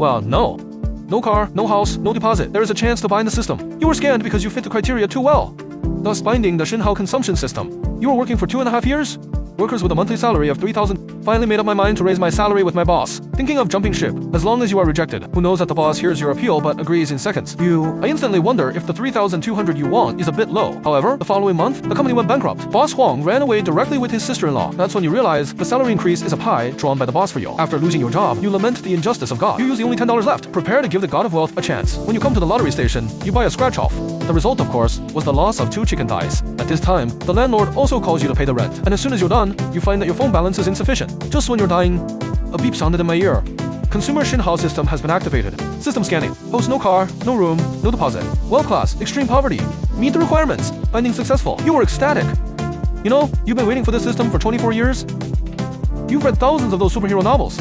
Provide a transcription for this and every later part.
Well, no. No car, no house, no deposit. There is a chance to bind the system. You were scanned because you fit the criteria too well, thus binding the Shenhao consumption system. You were working for 2.5 years? Workers with a monthly salary of 3,000. Finally made up my mind to raise my salary with my boss. Thinking of jumping ship, as long as you are rejected. Who knows that the boss hears your appeal but agrees in seconds. I instantly wonder if the 3,200 you want is a bit low. However, the following month, the company went bankrupt. Boss Huang ran away directly with his sister-in-law. That's when you realize the salary increase is a pie drawn by the boss for you. After losing your job, you lament the injustice of God. You use the only $10 left. Prepare to give the God of wealth a chance. When you come to the lottery station, you buy a scratch-off. The result, of course, was the loss of 2 chicken thighs. At this time, the landlord also calls you to pay the rent. And as soon as you're done, you find that your phone balance is insufficient. Just when you're dying, a beep sounded in my ear. Consumer Shenhao system has been activated. System scanning. Host no car, no room, no deposit. Wealth class, extreme poverty. Meet the requirements. Finding successful. You were ecstatic. You know, you've been waiting for this system for 24 years. You've read thousands of those superhero novels.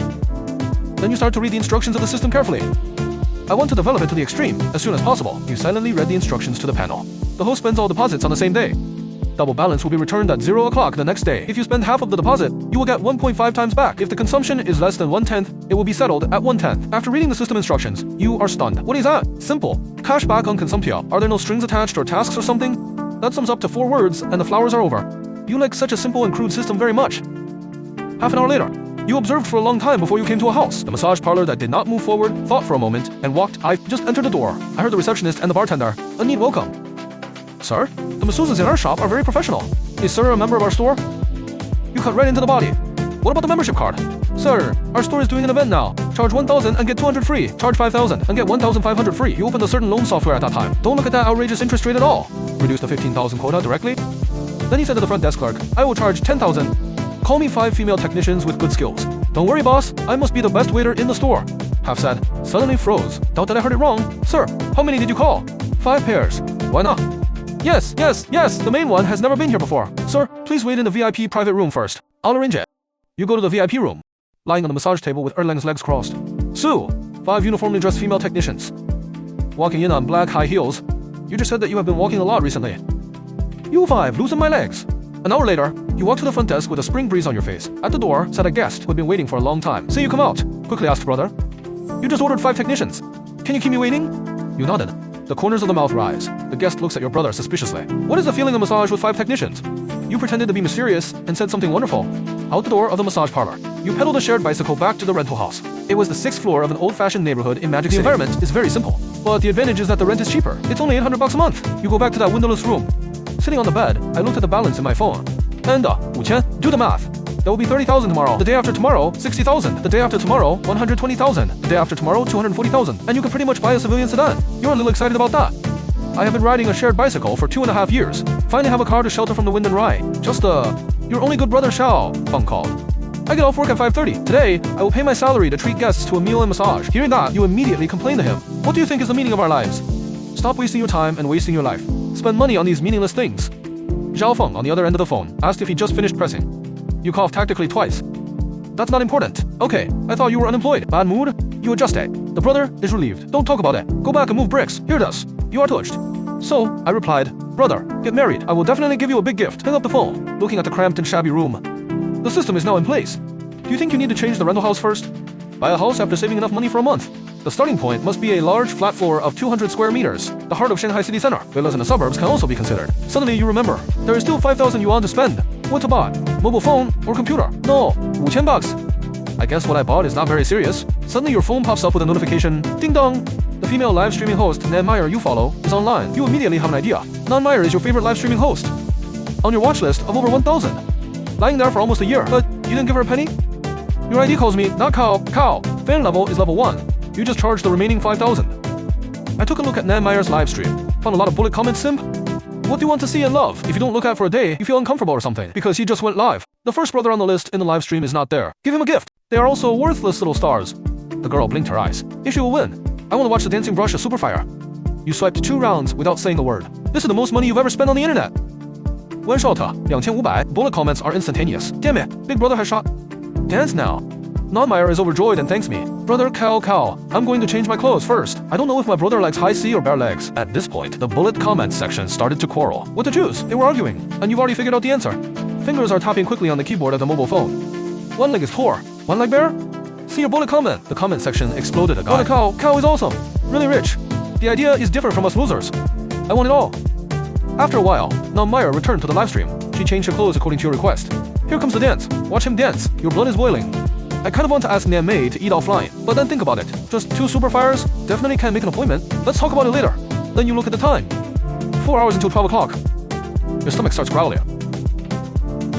Then you start to read the instructions of the system carefully. I want to develop it to the extreme, as soon as possible. You silently read the instructions to the panel. The host spends all deposits on the same day. Double balance will be returned at 0 o'clock the next day. If you spend half of the deposit, you will get 1.5 times back. If the consumption is less than 1/10, it will be settled at 1/10. After reading the system instructions, you are stunned. What is that? Simple. Cash back on consumptia. Are there no strings attached or tasks or something? That sums up to 4 words and the flowers are over. You like such a simple and crude system very much. Half an hour later, you observed for a long time before you came to a house. The massage parlor that did not move forward, thought for a moment, and walked. I just entered the door. I heard the receptionist and the bartender. A neat welcome. Sir, the masseuses in our shop are very professional. Is sir a member of our store? You cut right into the body. What about the membership card? Sir, our store is doing an event now. Charge 1,000 and get 200 free. Charge 5,000 and get 1,500 free. You opened a certain loan software at that time. Don't look at that outrageous interest rate at all. Reduce the 15,000 quota directly. Then he said to the front desk clerk, I will charge 10,000. Call me 5 female technicians with good skills. Don't worry, boss. I must be the best waiter in the store. Half said, suddenly froze. Doubt that I heard it wrong. Sir, how many did you call? 5 pairs. Why not? Yes. The main one has never been here before. Sir, please wait in the VIP private room first. I'll arrange it. You go to the VIP room. Lying on the massage table with Erlang's legs crossed. Sue, 5 uniformly dressed female technicians. Walking in on black high heels. You just said that you have been walking a lot recently. You 5, loosen my legs. An hour later, you walk to the front desk with a spring breeze on your face. At the door sat a guest who had been waiting for a long time. Say you come out, quickly asked brother. You just ordered 5 technicians. Can you keep me waiting? You nodded. The corners of the mouth rise. The guest looks at your brother suspiciously. What is the feeling of massage with 5 technicians? You pretended to be mysterious and said something wonderful. Out the door of the massage parlor, you pedaled a shared bicycle back to the rental house. It was the 6th floor of an old-fashioned neighborhood in Magic City. The environment is very simple, but the advantage is that the rent is cheaper. It's only $800 a month. You go back to that windowless room. Sitting on the bed, I looked at the balance in my phone. And 5,000. Do the math. That will be 30,000 tomorrow. The day after tomorrow, 60,000. The day after tomorrow, 120,000. The day after tomorrow, 240,000. And you can pretty much buy a civilian sedan. You're a little excited about that. I have been riding a shared bicycle for 2.5 years. Finally have a car to shelter from the wind and rain. Just your only good brother Shao, Feng called. I get off work at 5:30. Today, I will pay my salary to treat guests to a meal and massage. Hearing that, you immediately complain to him. What do you think is the meaning of our lives? Stop wasting your time and wasting your life. Spend money on these meaningless things. Zhao Feng, on the other end of the phone, asked if he just finished pressing. You coughed tactically twice. That's not important. Okay, I thought you were unemployed. Bad mood? You adjust it. The brother is relieved. Don't talk about it. Go back and move bricks. Hear us. You are touched. So, I replied, brother, get married. I will definitely give you a big gift. Hang up the phone, looking at the cramped and shabby room. The system is now in place. Do you think you need to change the rental house first? Buy a house after saving enough money for a month. The starting point must be a large flat floor of 200 square meters, the heart of Shanghai city center. Villas in the suburbs can also be considered. Suddenly you remember, there is still 5,000 yuan to spend. What to buy? Mobile phone or computer? No, $5,000. I guess what I bought is not very serious. Suddenly your phone pops up with a notification. Ding dong! The female live streaming host, Nan Meyer, you follow, is online. You immediately have an idea. Nan Meyer is your favorite live streaming host. On your watch list of over 1,000. Lying there for almost a year, but you didn't give her a penny? Your ID calls me, not cow. Fan level is level 1. You just charged the remaining 5,000. I took a look at Nan Meyer's live stream. Found a lot of bullet comments, simp. What do you want to see and love? If you don't look at for a day, you feel uncomfortable or something, because he just went live. The first brother on the list in the live stream is not there. Give him a gift. They are also worthless little stars. The girl blinked her eyes. Issue will win. I want to watch the dancing brush of Superfire. You swiped 2 rounds without saying a word. This is the most money you've ever spent on the internet. One shot, 2,500. Bullet comments are instantaneous. Damn it, Big Brother has shot. Dance now. Nan Meyer is overjoyed and thanks me. Brother cow. I'm going to change my clothes first. I don't know if my brother likes high C or bare legs. At this point, the bullet comments section started to quarrel. What to choose? They were arguing, and you've already figured out the answer. Fingers are tapping quickly on the keyboard of the mobile phone. One leg is poor. One leg bare? See your bullet comment. The comment section exploded a guy. What a cow. Cow is awesome. Really rich. The idea is different from us losers. I want it all. After a while, now Maya returned to the livestream. She changed her clothes according to your request. Here comes the dance. Watch him dance. Your blood is boiling. I kind of want to ask Nan Mei to eat offline, but then think about it. Just 2 super fires? Definitely can't make an appointment. Let's talk about it later. Then you look at the time. 4 hours until 12 o'clock. Your stomach starts growling.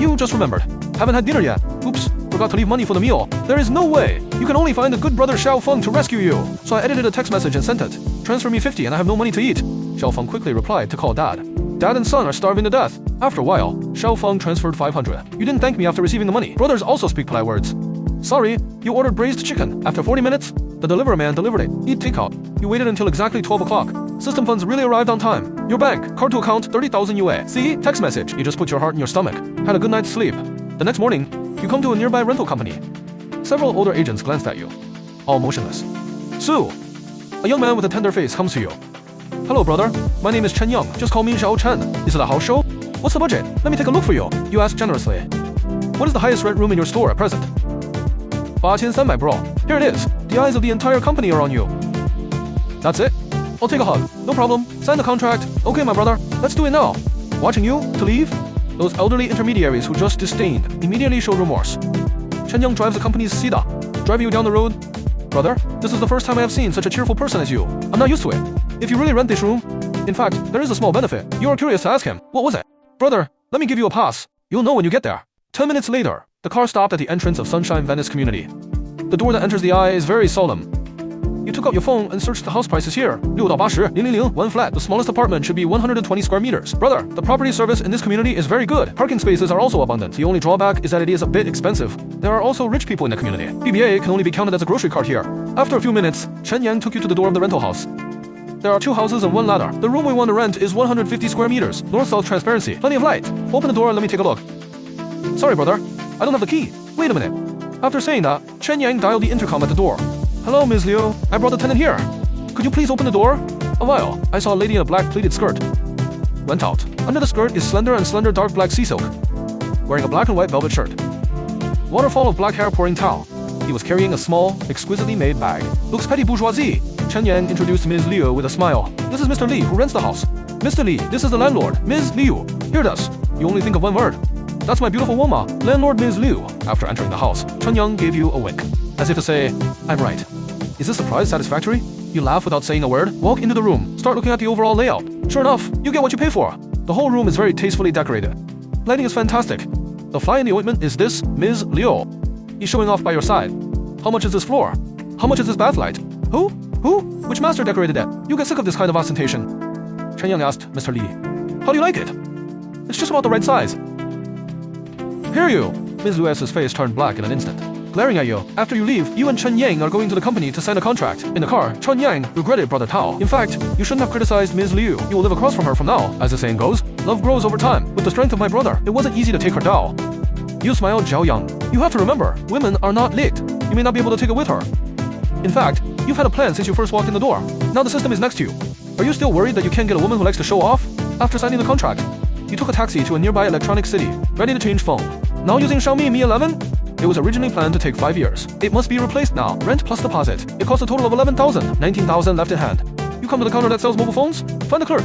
You just remembered. Haven't had dinner yet. Oops, forgot to leave money for the meal. There is no way. You can only find a good brother Xiao Feng to rescue you. So I edited a text message and sent it. Transfer me 50 and I have no money to eat. Xiao Feng quickly replied to call dad. Dad and son are starving to death. After a while, Xiao Feng transferred 500. You didn't thank me after receiving the money. Brothers also speak polite words. Sorry, you ordered braised chicken. After 40 minutes, the delivery man delivered it. Eat takeout. You waited until exactly 12 o'clock. System funds really arrived on time. Your bank, card to account, 30,000 UA. See? Text message. You just put your heart in your stomach. Had a good night's sleep. The next morning, you come to a nearby rental company. Several older agents glanced at you, all motionless. Sue! A young man with a tender face comes to you. Hello, brother. My name is Chen Yang. Just call me Xiao Chen. Is it a house show? What's the budget? Let me take a look for you. You ask generously. What is the highest rent room in your store at present? 8300 bro. Here it is. The eyes of the entire company are on you. That's it? I'll take a hug. No problem. Sign the contract. Okay, my brother. Let's do it now. Watching you to leave? Those elderly intermediaries who just disdained immediately showed remorse. Chen Yang drives the company's Sida, driving you down the road. Brother, this is the first time I have seen such a cheerful person as you. I'm not used to it. If you really rent this room, in fact, there is a small benefit. You are curious to ask him. What was it? Brother, let me give you a pass. You'll know when you get there. 10 minutes later, the car stopped at the entrance of Sunshine Venice Community. The door that enters the eye is very solemn. You took out your phone and searched the house prices here. 6到80, 000, 1 flat. The smallest apartment should be 120 square meters. Brother, the property service in this community is very good. Parking spaces are also abundant. The only drawback is that it is a bit expensive. There are also rich people in the community. BBA can only be counted as a grocery cart here. After a few minutes, Chen Yang took you to the door of the rental house. There are 2 houses and 1 ladder. The room we want to rent is 150 square meters. North-south transparency. Plenty of light. Open the door and let me take a look. Sorry, brother. I don't have the key. Wait a minute. After saying that, Chen Yang dialed the intercom at the door. Hello, Ms. Liu. I brought the tenant here. Could you please open the door? A while, I saw a lady in a black pleated skirt. Went out. Under the skirt is slender dark black sea silk. Wearing a black and white velvet shirt. Waterfall of black hair pouring towel. He was carrying a small, exquisitely made bag. Looks petty bourgeoisie. Chen Yang introduced Ms. Liu with a smile. This is Mr. Li, who rents the house. Mr. Li, this is the landlord, Ms. Liu. Hear us. You only think of one word. That's my beautiful Woma, landlord Ms. Liu. After entering the house, Chen Yang gave you a wink, as if to say, I'm right. Is this surprise satisfactory? You laugh without saying a word, walk into the room, start looking at the overall layout. Sure enough, you get what you pay for. The whole room is very tastefully decorated. Lighting is fantastic. The fly in the ointment is this Ms. Liu. He's showing off by your side. How much is this floor? How much is this bathlight? Who? Which master decorated it? You get sick of this kind of ostentation. Chen Yang asked Mr. Li. How do you like it? It's just about the right size. Hear you. Ms. Liu's face turned black in an instant. Glaring at you. After you leave, you and Chen Yang are going to the company to sign a contract. In the car, Chen Yang regretted Brother Tao. In fact, you shouldn't have criticized Ms. Liu. You will live across from her from now. As the saying goes, love grows over time. With the strength of my brother, it wasn't easy to take her down. You smiled, Zhao Yang. You have to remember, women are not lit. You may not be able to take it with her. In fact, you've had a plan since you first walked in the door. Now the system is next to you. Are you still worried that you can't get a woman who likes to show off? After signing the contract, you took a taxi to a nearby electronic city, ready to change phone. Now using Xiaomi Mi 11? It was originally planned to take 5 years. It must be replaced now. Rent plus deposit. It costs a total of 11,000, 19,000 left in hand. You come to the counter that sells mobile phones? Find the clerk.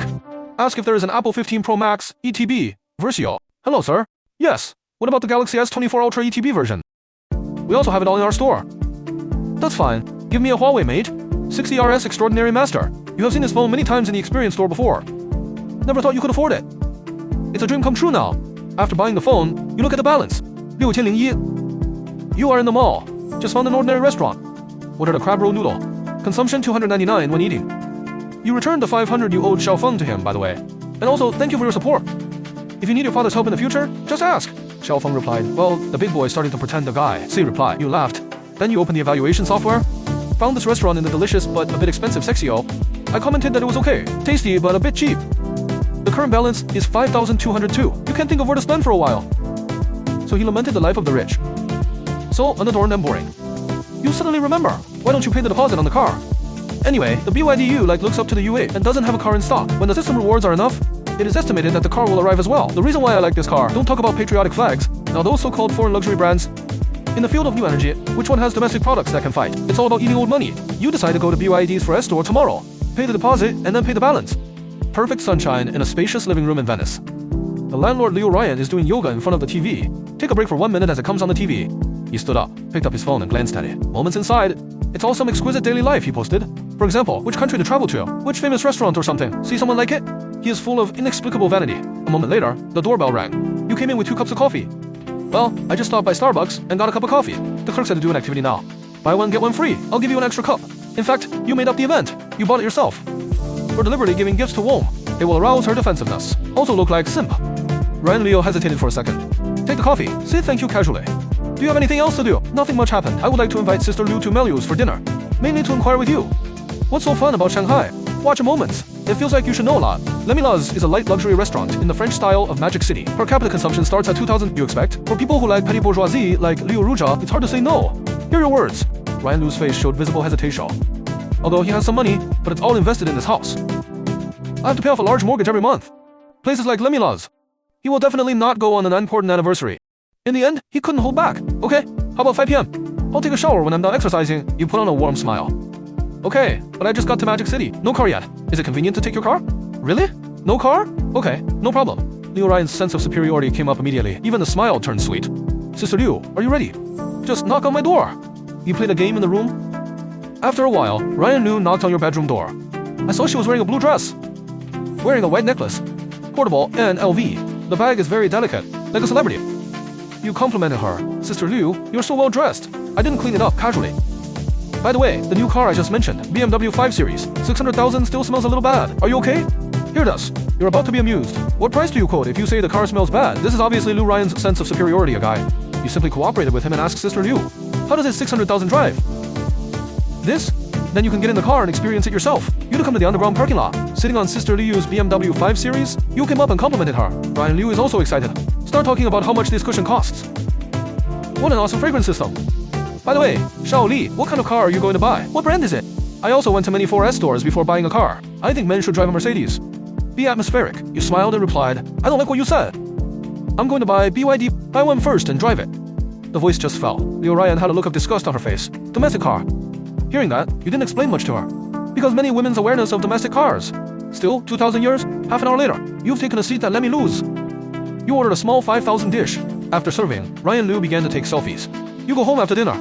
Ask if there is an Apple 15 Pro Max ETB Versio. Hello, sir. Yes. What about the Galaxy S24 Ultra ETB version? We also have it all in our store. That's fine. Give me a Huawei Mate 60RS Extraordinary Master. You have seen this phone many times in the experience store before. Never thought you could afford it. It's a dream come true now. After buying the phone, you look at the balance. 6001. You are in the mall. Just found an ordinary restaurant. Ordered a crab roll noodle. Consumption 299 when eating. You returned the 500 you owed Xiao Feng to him, by the way. And also, thank you for your support. If you need your father's help in the future, just ask. Xiao Feng replied, well, the big boy is starting to pretend the guy. See reply. You laughed. Then you opened the evaluation software. Found this restaurant in the delicious but a bit expensive Sexio. I commented that it was okay. Tasty but a bit cheap. The current balance is 5,202. You can't think of where to spend for a while. So he lamented the life of the rich. So unadorned and boring. You suddenly remember. Why don't you pay the deposit on the car? Anyway, the BYD U8 looks up to the U8 and doesn't have a car in stock. When the system rewards are enough, it is estimated that the car will arrive as well. The reason why I like this car, don't talk about patriotic flags. Now those so-called foreign luxury brands, In the field of new energy, which one has domestic products that can fight? It's all about eating old money. You decide to go to BYD's for S-Store tomorrow. Pay the deposit and then pay the balance. Perfect sunshine in a spacious living room in Venice. The landlord Liu Ruyan is doing yoga in front of the TV. Take a break for 1 minute as it comes on the TV. He stood up, picked up his phone and glanced at it. Moments inside, it's all some exquisite daily life he posted. For example, which country to travel to, which famous restaurant or something. See someone like it? He is full of inexplicable vanity. A moment later, the doorbell rang. You came in with 2 cups of coffee. Well, I just stopped by Starbucks and got a cup of coffee. The clerk said to do an activity now. Buy one, get one free. I'll give you an extra cup. In fact, you made up the event. You bought it yourself. For deliberately giving gifts to Wom, it will arouse her defensiveness. Also look like simp. Ryan Leo hesitated for a second. Take the coffee. Say thank you casually. Do you have anything else to do? Nothing much happened. I would like to invite Sister Liu to Meliu's for dinner. Mainly to inquire with you. What's so fun about Shanghai? Watch a moment. It feels like you should know a lot. Lemila's is a light luxury restaurant in the French style of Magic City. Per capita consumption starts at 2,000. You expect? For people who like petty bourgeoisie like Liu Ruyan, it's hard to say no. Hear your words. Ryan Liu's face showed visible hesitation. Although he has some money, but it's all invested in this house. I have to pay off a large mortgage every month. Places like Lemila's. He will definitely not go on an important anniversary. In the end, he couldn't hold back. Okay, how about 5 p.m.? I'll take a shower when I'm done exercising. You put on a warm smile. Okay, but I just got to Magic City. No car yet. Is it convenient to take your car? Really? No car? Okay, no problem. Liu Ryan's sense of superiority came up immediately. Even the smile turned sweet. Sister Liu, are you ready? Just knock on my door. You played a game in the room? After a while, Ryan Liu knocked on your bedroom door. I saw she was wearing a blue dress. Wearing a white necklace. Portable and LV. The bag is very delicate, like a celebrity. You complimented her. Sister Liu, you're so well dressed. I didn't clean it up casually. By the way, the new car I just mentioned, BMW 5 Series, 600,000 still smells a little bad. Are you okay? Hear this. You're about to be amused. What price do you quote if you say the car smells bad? This is obviously Liu Ryan's sense of superiority, a guy. You simply cooperated with him and asked Sister Liu, how does his 600,000 drive? This? Then you can get in the car and experience it yourself. You'd come to the underground parking lot, sitting on Sister Liu's BMW 5 Series. You came up and complimented her. Ryan Liu is also excited. Start talking about how much this cushion costs. What an awesome fragrance system. By the way, Showy, what kind of car are you going to buy? What brand is it? I also went to many 4S stores before buying a car. I think men should drive a Mercedes. Be atmospheric. You smiled and replied, I don't like what you said. I'm going to buy BYD. Buy one first and drive it. The voice just fell. Liu Ryan had a look of disgust on her face. Domestic car. Hearing that, you didn't explain much to her. Because many women's awareness of domestic cars. Still, 2,000 years, half an hour later, you've taken a seat that let me lose. You ordered a small 5,000 dish. After serving, Ryan Liu began to take selfies. You go home after dinner.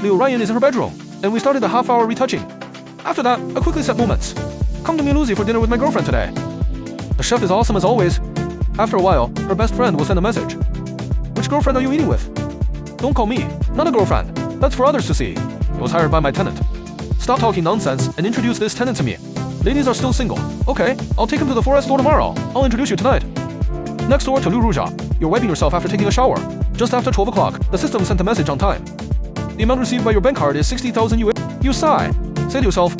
Liu Ryan is in her bedroom, and we started a half-hour retouching. After that, I quickly set moments. Come to Lucy for dinner with my girlfriend today. The chef is awesome as always. After a while, her best friend will send a message. Which girlfriend are you eating with? Don't call me. Not a girlfriend. That's for others to see. It was hired by my tenant. Stop talking nonsense and introduce this tenant to me. Ladies are still single. Okay, I'll take him to the 4S store tomorrow. I'll introduce you tonight. Next door to Liu Ruyan. You're wiping yourself after taking a shower. Just after 12 o'clock, the system sent a message on time. The amount received by your bank card is 60,000 U8. You sigh. Say to yourself,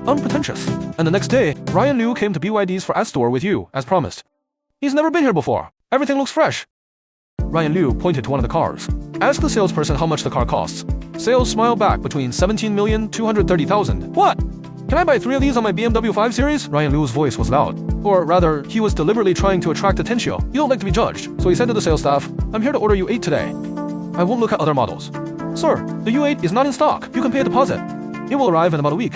unpretentious. And the next day, Ryan Liu came to BYD's for S-Store with you, as promised. He's never been here before. Everything looks fresh. Ryan Liu pointed to one of the cars. Ask the salesperson how much the car costs. Sales smiled back between 17,230,000. What? Can I buy 3 of these on my BMW 5 Series? Ryan Liu's voice was loud. Or rather, he was deliberately trying to attract attention. You don't like to be judged. So he said to the sales staff, I'm here to order U8 today. I won't look at other models. Sir, the U8 is not in stock. You can pay a deposit. It will arrive in about a week.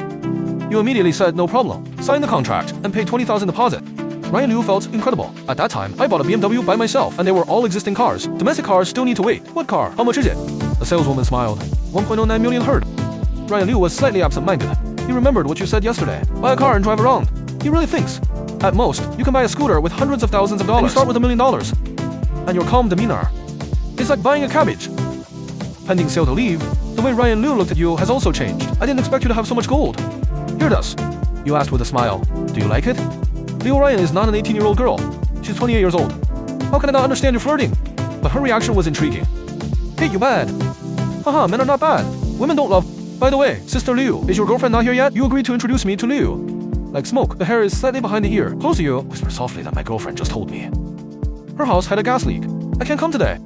You immediately said no problem. Sign the contract and pay 20,000 deposit. Ryan Liu felt incredible. At that time, I bought a BMW by myself, and they were all existing cars. Domestic cars still need to wait. What car? How much is it? The saleswoman smiled. 1.09 million heard. Ryan Liu was slightly absent-minded. He remembered what you said yesterday. Buy a car and drive around. He really thinks. At most, you can buy a scooter with hundreds of thousands of dollars. And you start with $1 million. And your calm demeanor. It's like buying a cabbage. Pending sale to leave, the way Ryan Liu looked at you has also changed. I didn't expect you to have so much gold. Here it is. You asked with a smile. Do you like it? Liu Ryan is not an 18-year-old girl. She's 28 years old. How can I not understand your flirting? But her reaction was intriguing. Hey, you bad. Haha, men are not bad. Women don't love. By the way, Sister Liu, is your girlfriend not here yet? You agreed to introduce me to Liu. Like smoke, the hair is slightly behind the ear. Close to you. Whisper softly that my girlfriend just told me. Her house had a gas leak. I can't come today.